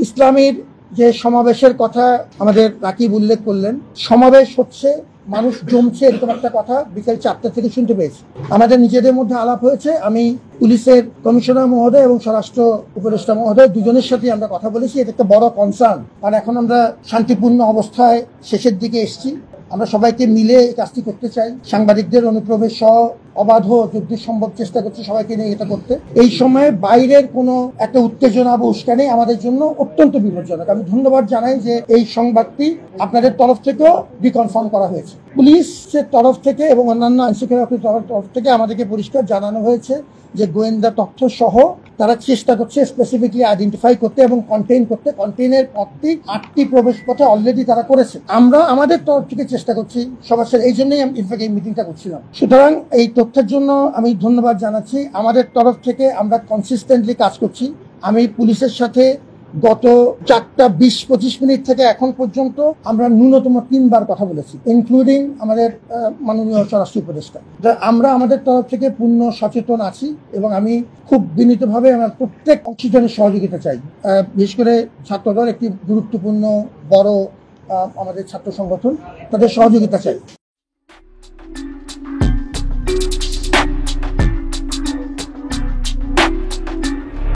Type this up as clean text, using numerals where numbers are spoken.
ইসলামের যে সমাবেশের কথা আমাদের রাকিব উল্লেখ করলেন, সমাবেশ হচ্ছে, মানুষ জমছে, এরকম একটা কথা বিকেল 4টা থেকে শুনতে পেয়েছি। আমাদের নিজেদের মধ্যে আলাপ হয়েছে। আমি পুলিশের কমিশনার মহোদয় এবং স্বরাষ্ট্র উপদেষ্টা মহোদয় দুজনের সাথে আমরা কথা বলেছি। এটা একটা বড় কনসার্ন, কারণ এখন আমরা শান্তিপূর্ণ অবস্থায় শেষের দিকে এসেছি। আমরা সবাইকে মিলে এই কাজটি করতে চাই। সাংবাদিকদের অনুপ্রবেশ সহ অবাধ যুদ্ধের সম্ভব চেষ্টা করছি সবাইকে নিয়ে এটা করতে। এই সময়ে বাইরের কোনো একটা উত্তেজনা বা উস্কানি আমাদের জন্য অত্যন্ত বিপজ্জনক। আমি ধন্যবাদ জানাই যে এই সংবাদটি আপনাদের তরফ থেকেও রিকনফার্ম করা হয়েছে। পুলিশের তরফ থেকে এবং অন্যান্য আইনশৃঙ্খলা তরফ থেকে আমাদেরকে পরিষ্কার জানানো হয়েছে যে গোয়েন্দা তথ্য সহ তারা চেষ্টা করছে স্পেসিফিকলি আইডেন্টিফাই করতে এবং কন্টেইন করতে। কন্টেইনের পথটি 8টি প্রবেশ পথে অলরেডি তারা করেছে। আমরা আমাদের তরফ থেকে চেষ্টা করছি সবার সাথে, এই জন্যই ইনফ্যাক্ট এই মিটিংটা করছিলাম। সুতরাং এই তথ্যের জন্য আমি ধন্যবাদ জানাচ্ছি। আমাদের তরফ থেকে আমরা কনসিস্টেন্টলি কাজ করছি। আমি পুলিশের সাথে গত 4টা 20-25 মিনিট থেকে এখন পর্যন্ত আমরা ন্যূনতম 3 বার কথা বলেছি, ইনক্লুডিং আমাদের মাননীয় স্বরাষ্ট্র উপদেষ্টা। আমরা আমাদের তরফ থেকে পূর্ণ সচেতন আছি এবং আমি খুব বিনীতভাবে আমার প্রত্যেক অংশীজনের সহযোগিতা চাই। বিশেষ করে ছাত্রদল একটি গুরুত্বপূর্ণ বড় আমাদের ছাত্র সংগঠন, তাদের সহযোগিতা চাই।